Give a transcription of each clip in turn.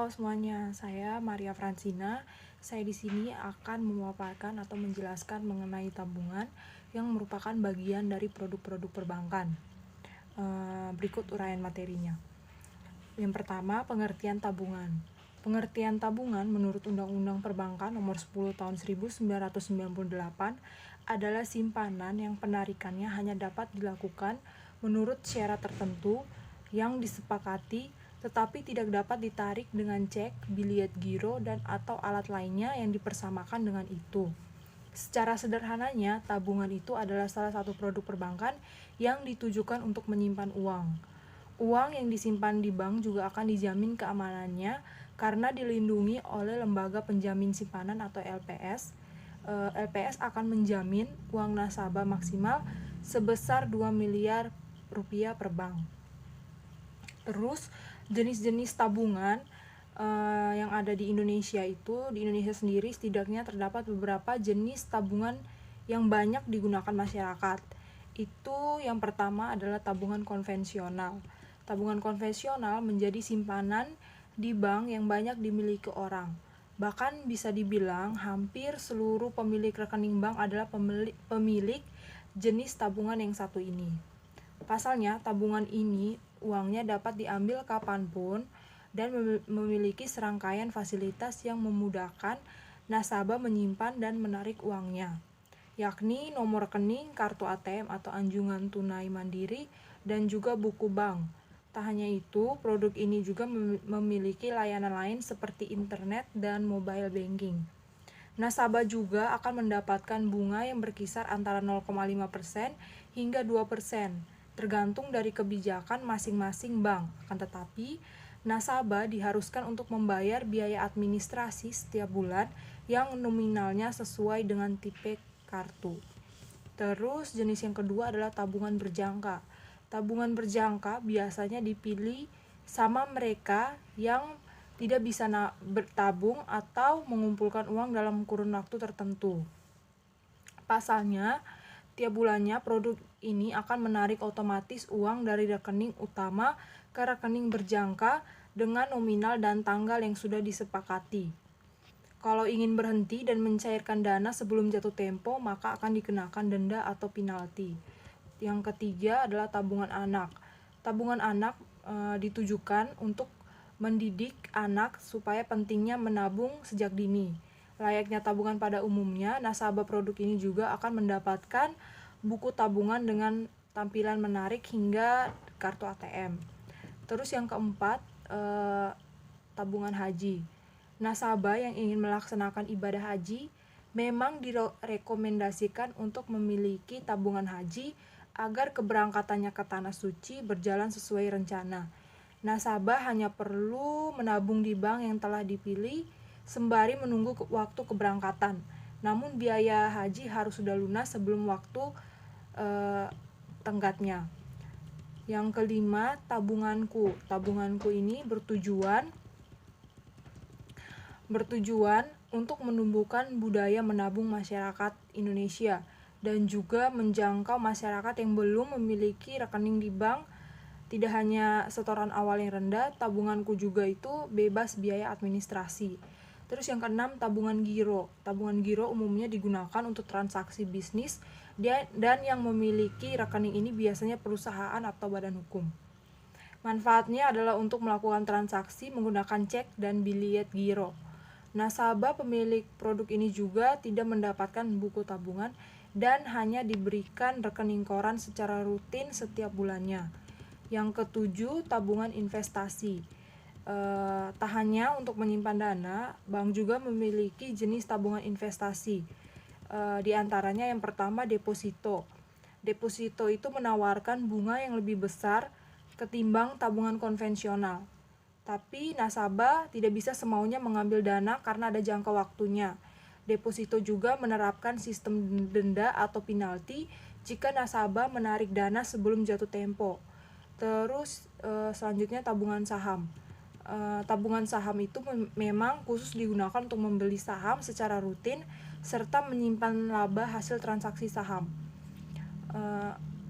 Halo semuanya, saya Maria Francina. Saya di sini akan memaparkan atau menjelaskan mengenai tabungan yang merupakan bagian dari produk-produk perbankan. Berikut uraian materinya. Yang pertama, pengertian tabungan. Pengertian tabungan menurut Undang-Undang Perbankan Nomor 10 Tahun 1998 adalah simpanan yang penarikannya hanya dapat dilakukan menurut syarat tertentu yang disepakati tetapi tidak dapat ditarik dengan cek, biliet giro, dan atau alat lainnya yang dipersamakan dengan itu. Secara sederhananya, tabungan itu adalah salah satu produk perbankan yang ditujukan untuk menyimpan uang. Uang yang disimpan di bank juga akan dijamin keamanannya karena dilindungi oleh lembaga penjamin simpanan atau LPS. LPS akan menjamin uang nasabah maksimal sebesar 2 miliar rupiah per bank. Terus jenis-jenis tabungan yang ada di Indonesia sendiri setidaknya terdapat beberapa jenis tabungan yang banyak digunakan masyarakat. Itu yang pertama adalah tabungan konvensional. Tabungan konvensional menjadi simpanan di bank yang banyak dimiliki orang. Bahkan bisa dibilang hampir seluruh pemilik rekening bank adalah pemilik jenis tabungan yang satu ini. Pasalnya, tabungan ini uangnya dapat diambil kapanpun dan memiliki serangkaian fasilitas yang memudahkan nasabah menyimpan dan menarik uangnya, yakni nomor rekening, kartu ATM atau anjungan tunai mandiri, dan juga buku bank. Tak hanya itu, produk ini juga memiliki layanan lain seperti internet dan mobile banking. Nasabah juga akan mendapatkan bunga yang berkisar antara 0,5% hingga 2%, tergantung dari kebijakan masing-masing bank. Akan tetapi, nasabah diharuskan untuk membayar biaya administrasi setiap bulan yang nominalnya sesuai dengan tipe kartu. Terus jenis yang kedua adalah tabungan berjangka. Tabungan berjangka biasanya dipilih sama mereka yang tidak bisa bertabung atau mengumpulkan uang dalam kurun waktu tertentu. Pasalnya, tiap bulannya produk ini akan menarik otomatis uang dari rekening utama ke rekening berjangka dengan nominal dan tanggal yang sudah disepakati. Kalau ingin berhenti dan mencairkan dana sebelum jatuh tempo, maka akan dikenakan denda atau penalti. Yang ketiga adalah tabungan anak. Tabungan anak ditujukan untuk mendidik anak supaya pentingnya menabung sejak dini. Layaknya tabungan pada umumnya, nasabah produk ini juga akan mendapatkan buku tabungan dengan tampilan menarik hingga kartu ATM. Terus yang keempat, tabungan haji. Nasabah yang ingin melaksanakan ibadah haji memang direkomendasikan untuk memiliki tabungan haji agar keberangkatannya ke tanah suci berjalan sesuai rencana. Nasabah hanya perlu menabung di bank yang telah dipilih sembari menunggu waktu keberangkatan. Namun biaya haji harus sudah lunas sebelum waktu tenggatnya. Yang kelima, tabunganku. Tabunganku ini bertujuan untuk menumbuhkan budaya menabung masyarakat Indonesia dan juga menjangkau masyarakat yang belum memiliki rekening di bank. Tidak hanya setoran awal yang rendah, tabunganku juga itu bebas biaya administrasi. Terus yang keenam, tabungan giro. Tabungan giro umumnya digunakan untuk transaksi bisnis dan yang memiliki rekening ini biasanya perusahaan atau badan hukum. Manfaatnya adalah untuk melakukan transaksi menggunakan cek dan biliet giro. Nasabah pemilik produk ini juga tidak mendapatkan buku tabungan dan hanya diberikan rekening koran secara rutin setiap bulannya. Yang ketujuh, tabungan investasi. Tak hanya untuk menyimpan dana, bank juga memiliki jenis tabungan investasi. Di antaranya yang pertama, deposito. Deposito itu menawarkan bunga yang lebih besar ketimbang tabungan konvensional. Tapi nasabah tidak bisa semaunya mengambil dana karena ada jangka waktunya. Deposito juga menerapkan sistem denda atau penalti jika nasabah menarik dana sebelum jatuh tempo. Terus selanjutnya tabungan saham. Tabungan saham itu memang khusus digunakan untuk membeli saham secara rutin serta menyimpan laba hasil transaksi saham.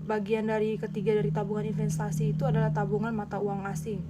Bagian dari ketiga dari tabungan investasi itu adalah tabungan mata uang asing.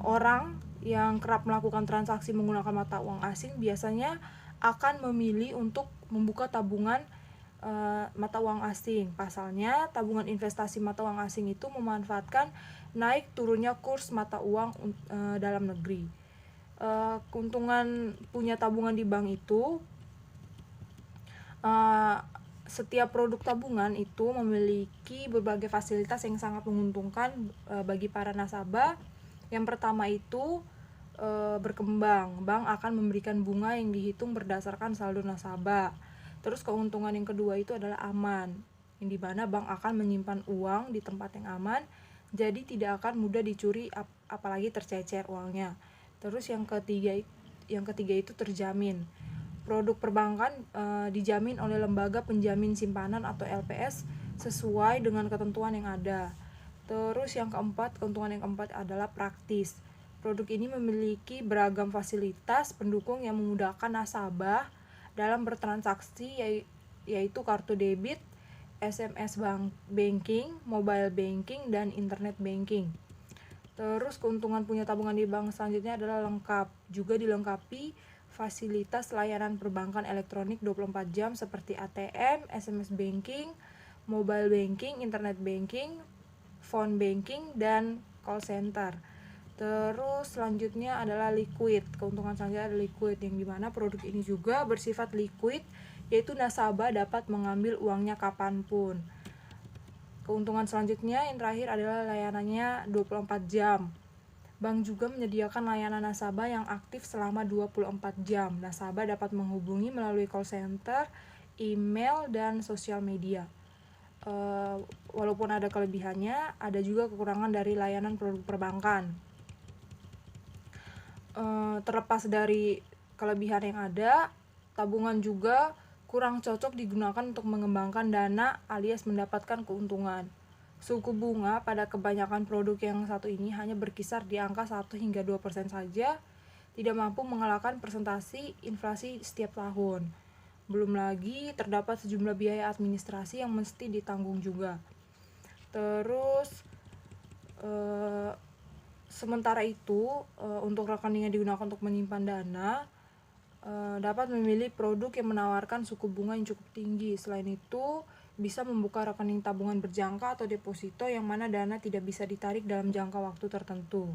Orang yang kerap melakukan transaksi menggunakan mata uang asing biasanya akan memilih untuk membuka tabungan mata uang asing. Pasalnya, tabungan investasi mata uang asing itu memanfaatkan naik turunnya kurs mata uang dalam negeri. Keuntungan punya tabungan di bank itu, setiap produk tabungan itu memiliki berbagai fasilitas yang sangat menguntungkan bagi para nasabah. Yang pertama itu berkembang. Bank akan memberikan bunga yang dihitung berdasarkan saldo nasabah. Terus keuntungan yang kedua itu adalah aman, yang dimana bank akan menyimpan uang di tempat yang aman, jadi tidak akan mudah dicuri apalagi tercecer uangnya. Terus yang ketiga itu terjamin. Produk perbankan dijamin oleh lembaga penjamin simpanan atau LPS sesuai dengan ketentuan yang ada. Terus keuntungan yang keempat adalah praktis. Produk ini memiliki beragam fasilitas pendukung yang memudahkan nasabah dalam bertransaksi, yaitu kartu debit, SMS banking, mobile banking, dan internet banking. Terus keuntungan punya tabungan di bank selanjutnya adalah lengkap. Juga dilengkapi fasilitas layanan perbankan elektronik 24 jam seperti ATM, SMS banking, mobile banking, internet banking, phone banking, dan call center. Terus selanjutnya adalah liquid. Keuntungan selanjutnya adalah liquid, yang dimana produk ini juga bersifat liquid, yaitu nasabah dapat mengambil uangnya kapanpun. Keuntungan selanjutnya yang terakhir adalah layanannya 24 jam. Bank juga menyediakan layanan nasabah yang aktif selama 24 jam. Nasabah dapat menghubungi melalui call center, email, dan sosial media. Walaupun ada kelebihannya, ada juga kekurangan dari layanan produk perbankan. Terlepas dari kelebihan yang ada, tabungan juga kurang cocok digunakan untuk mengembangkan dana alias mendapatkan keuntungan. Suku bunga pada kebanyakan produk yang satu ini hanya berkisar di angka 1 hingga 2% saja, tidak mampu mengalahkan persentase inflasi setiap tahun. Belum lagi terdapat sejumlah biaya administrasi yang mesti ditanggung juga. Terus sementara itu, untuk rekening yang digunakan untuk menyimpan dana, dapat memilih produk yang menawarkan suku bunga yang cukup tinggi. Selain itu, bisa membuka rekening tabungan berjangka atau deposito yang mana dana tidak bisa ditarik dalam jangka waktu tertentu.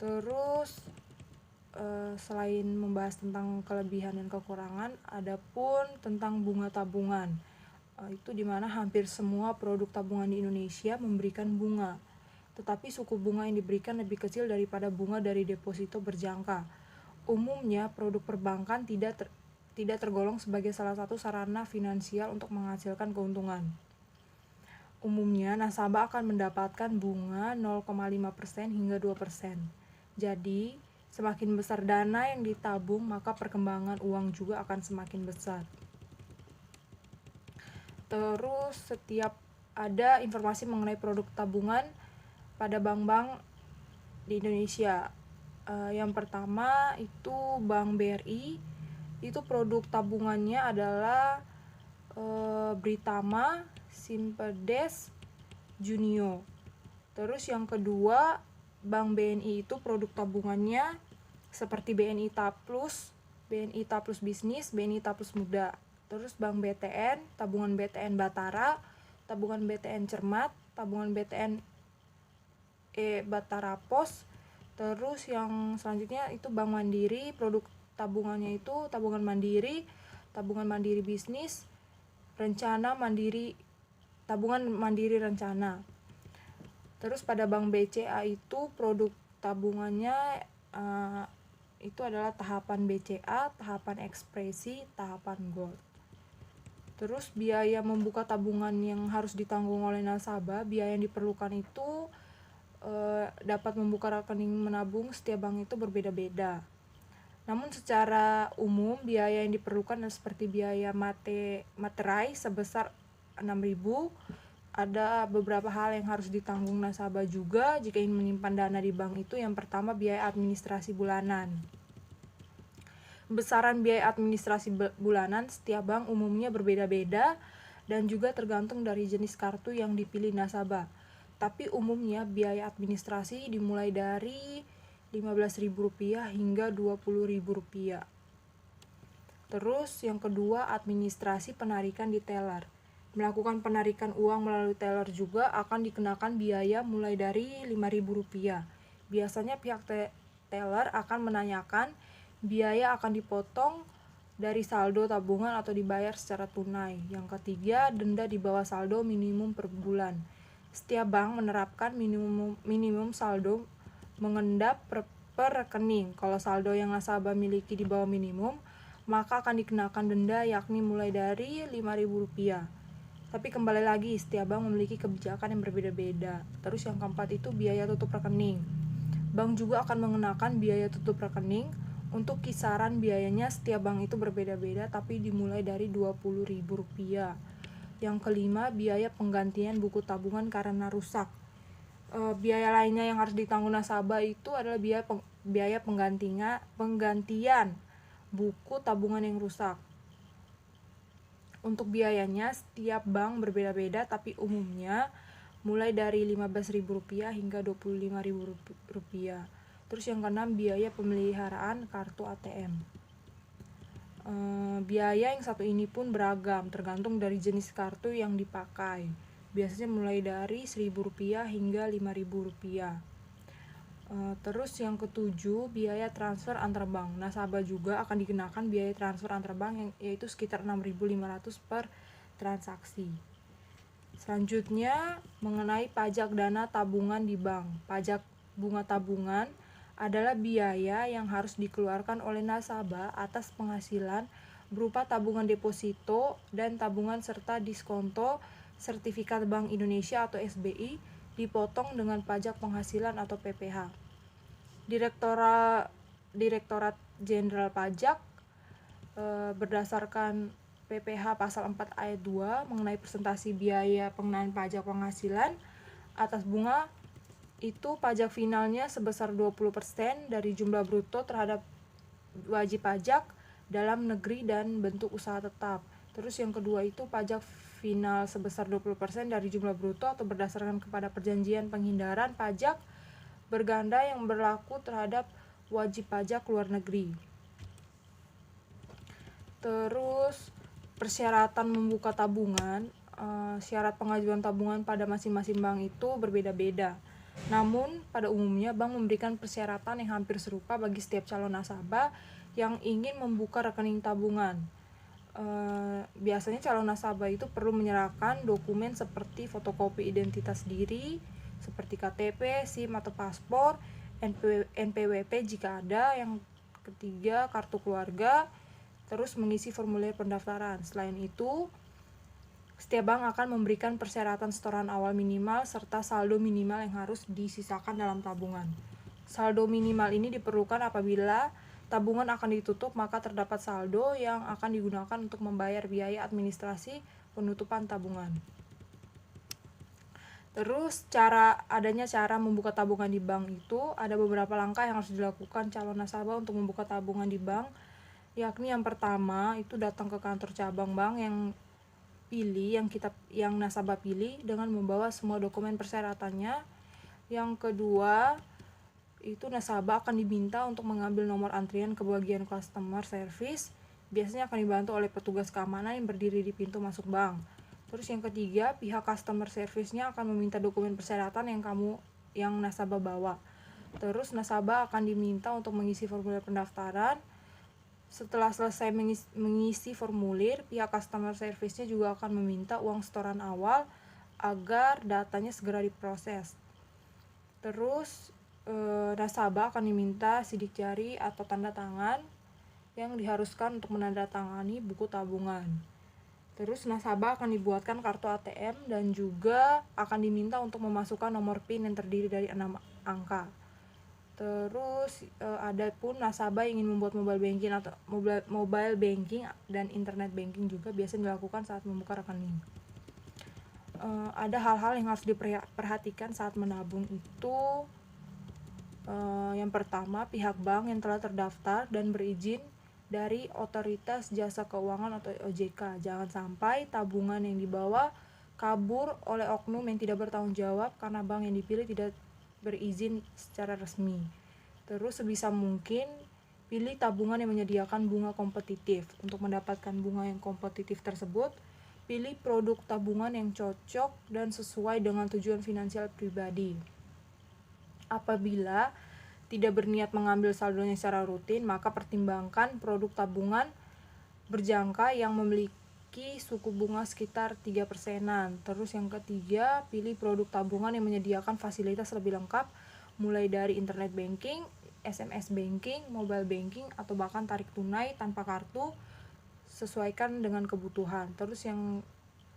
Terus, selain membahas tentang kelebihan dan kekurangan, ada pun tentang bunga tabungan. Itu dimana hampir semua produk tabungan di Indonesia memberikan bunga, tetapi suku bunga yang diberikan lebih kecil daripada bunga dari deposito berjangka. Umumnya, produk perbankan tidak tergolong sebagai salah satu sarana finansial untuk menghasilkan keuntungan. Umumnya, nasabah akan mendapatkan bunga 0,5% hingga 2%. Jadi, semakin besar dana yang ditabung, maka perkembangan uang juga akan semakin besar. Terus, setiap ada informasi mengenai produk tabungan pada bank-bank di Indonesia. Yang pertama itu Bank BRI, itu produk tabungannya adalah Britama, Simpedes, Junio. Terus yang kedua Bank BNI, itu produk tabungannya seperti BNI Taplus, BNI Taplus Bisnis, BNI Taplus Muda. Terus Bank BTN, tabungan BTN Batara, tabungan BTN Cermat, tabungan BTN Batara Pos. Terus yang selanjutnya itu Bank Mandiri, produk tabungannya itu tabungan mandiri bisnis, rencana mandiri, tabungan mandiri rencana. Terus pada Bank BCA itu produk tabungannya itu adalah tahapan BCA, tahapan ekspresi, tahapan gold. Terus biaya membuka tabungan yang harus ditanggung oleh nasabah, biaya yang diperlukan itu dapat membuka rekening menabung setiap bank itu berbeda-beda. Namun secara umum biaya yang diperlukan seperti biaya materai sebesar 6.000. Ada beberapa hal yang harus ditanggung nasabah juga jika ingin menyimpan dana di bank itu. Yang pertama, biaya administrasi bulanan. Besaran biaya administrasi bulanan setiap bank umumnya berbeda-beda dan juga tergantung dari jenis kartu yang dipilih nasabah. Tapi umumnya biaya administrasi dimulai dari Rp15.000 hingga Rp20.000. Terus yang kedua, administrasi penarikan di teller. Melakukan penarikan uang melalui teller juga akan dikenakan biaya mulai dari Rp5.000. Biasanya pihak teller akan menanyakan biaya akan dipotong dari saldo tabungan atau dibayar secara tunai. Yang ketiga, denda di bawah saldo minimum per bulan. Setiap bank menerapkan minimum saldo mengendap per rekening. Kalau saldo yang nasabah miliki di bawah minimum, maka akan dikenakan denda yakni mulai dari Rp5.000. Tapi kembali lagi, setiap bank memiliki kebijakan yang berbeda-beda. Terus yang keempat itu biaya tutup rekening. Bank juga akan mengenakan biaya tutup rekening. Untuk kisaran biayanya setiap bank itu berbeda-beda, tapi dimulai dari Rp20.000. Yang kelima, biaya penggantian buku tabungan karena rusak. Biaya lainnya yang harus ditanggung nasabah itu adalah biaya penggantian buku tabungan yang rusak. Untuk biayanya setiap bank berbeda-beda, tapi umumnya mulai dari Rp15.000 hingga Rp25.000. Terus yang keenam, biaya pemeliharaan kartu ATM. Biaya yang satu ini pun beragam, tergantung dari jenis kartu yang dipakai. Biasanya mulai dari Rp1.000 hingga Rp5.000. Terus yang ketujuh, biaya transfer antar bank. Nasabah juga akan dikenakan biaya transfer antar bank yaitu sekitar Rp6.500 per transaksi. Selanjutnya, mengenai pajak dana tabungan di bank. Pajak bunga tabungan adalah biaya yang harus dikeluarkan oleh nasabah atas penghasilan berupa tabungan deposito dan tabungan serta diskonto sertifikat Bank Indonesia atau SBI dipotong dengan pajak penghasilan atau PPh. Direktorat Jenderal Pajak berdasarkan PPh pasal 4 ayat 2 mengenai presentasi biaya pengenaan pajak penghasilan atas bunga itu pajak finalnya sebesar 20% dari jumlah bruto terhadap wajib pajak dalam negeri dan bentuk usaha tetap. Terus yang kedua itu pajak final sebesar 20% dari jumlah bruto atau berdasarkan kepada perjanjian penghindaran pajak berganda yang berlaku terhadap wajib pajak luar negeri. Terus persyaratan membuka tabungan, syarat pengajuan tabungan pada masing-masing bank itu berbeda-beda. Namun pada umumnya bank memberikan persyaratan yang hampir serupa bagi setiap calon nasabah yang ingin membuka rekening tabungan. Biasanya calon nasabah itu perlu menyerahkan dokumen seperti fotokopi identitas diri seperti KTP, SIM atau paspor, NPWP jika ada. Yang ketiga, kartu keluarga, terus mengisi formulir pendaftaran. Selain itu, setiap bank akan memberikan persyaratan setoran awal minimal serta saldo minimal yang harus disisakan dalam tabungan. Saldo minimal ini diperlukan apabila tabungan akan ditutup, maka terdapat saldo yang akan digunakan untuk membayar biaya administrasi penutupan tabungan. Terus adanya cara membuka tabungan di bank itu ada beberapa langkah yang harus dilakukan calon nasabah untuk membuka tabungan di bank, yakni yang pertama itu datang ke kantor cabang bank yang nasabah pilih dengan membawa semua dokumen persyaratannya. Yang kedua, itu nasabah akan diminta untuk mengambil nomor antrian ke bagian customer service. Biasanya akan dibantu oleh petugas keamanan yang berdiri di pintu masuk bank. Terus yang ketiga, pihak customer service-nya akan meminta dokumen persyaratan yang nasabah bawa. Terus nasabah akan diminta untuk mengisi formulir pendaftaran. Setelah selesai mengisi formulir, pihak customer service-nya juga akan meminta uang setoran awal agar datanya segera diproses. Terus nasabah akan diminta sidik jari atau tanda tangan yang diharuskan untuk menandatangani buku tabungan. Terus nasabah akan dibuatkan kartu ATM dan juga akan diminta untuk memasukkan nomor PIN yang terdiri dari 6 angka. Terus ada pun nasabah ingin membuat mobile banking dan internet banking juga biasanya dilakukan saat membuka rekening. Ada hal-hal yang harus diperhatikan saat menabung itu. Yang pertama, pihak bank yang telah terdaftar dan berizin dari Otoritas Jasa Keuangan atau OJK. Jangan sampai tabungan yang dibawa kabur oleh oknum yang tidak bertanggung jawab karena bank yang dipilih tidak berizin secara resmi. Terus sebisa mungkin pilih tabungan yang menyediakan bunga kompetitif. Untuk mendapatkan bunga yang kompetitif tersebut, pilih produk tabungan yang cocok dan sesuai dengan tujuan finansial pribadi. Apabila tidak berniat mengambil saldonya secara rutin, maka pertimbangkan produk tabungan berjangka yang memiliki suku bunga sekitar 3%. Terus yang ketiga, pilih produk tabungan yang menyediakan fasilitas lebih lengkap, mulai dari internet banking, SMS banking, mobile banking, atau bahkan tarik tunai tanpa kartu, sesuaikan dengan kebutuhan. Terus yang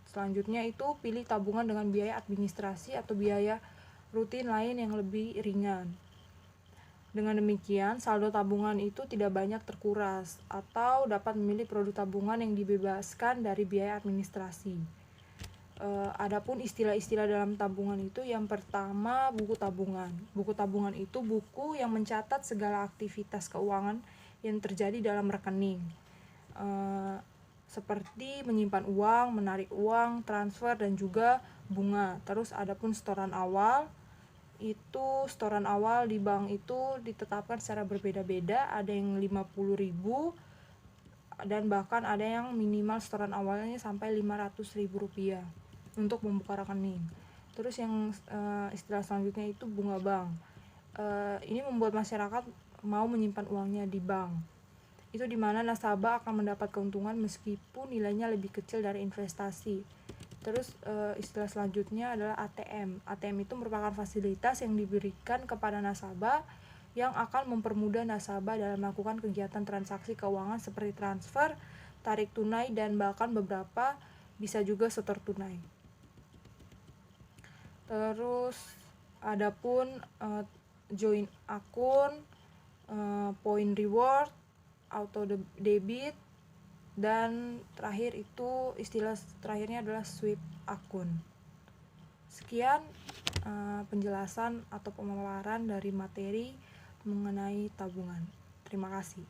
selanjutnya itu pilih tabungan dengan biaya administrasi atau biaya rutin lain yang lebih ringan. Dengan demikian, saldo tabungan itu tidak banyak terkuras atau dapat memilih produk tabungan yang dibebaskan dari biaya administrasi. Adapun istilah-istilah dalam tabungan itu, yang pertama buku tabungan. Buku tabungan itu buku yang mencatat segala aktivitas keuangan yang terjadi dalam rekening, seperti menyimpan uang, menarik uang, transfer, dan juga bunga. Terus adapun setoran awal, itu setoran awal di bank itu ditetapkan secara berbeda-beda, ada yang 50.000 dan bahkan ada yang minimal setoran awalnya sampai Rp500.000 untuk membuka rekening. Terus yang istilah selanjutnya itu bunga bank. Ini membuat masyarakat mau menyimpan uangnya di bank. Itu dimana nasabah akan mendapat keuntungan meskipun nilainya lebih kecil dari investasi. Terus istilah selanjutnya adalah ATM. ATM itu merupakan fasilitas yang diberikan kepada nasabah yang akan mempermudah nasabah dalam melakukan kegiatan transaksi keuangan seperti transfer, tarik tunai, dan bahkan beberapa bisa juga setor tunai. Terus adapun join akun, point reward, auto debit, dan terakhir itu istilah terakhirnya adalah sweep akun. Sekian penjelasan atau pemaparan dari materi mengenai tabungan. Terima kasih.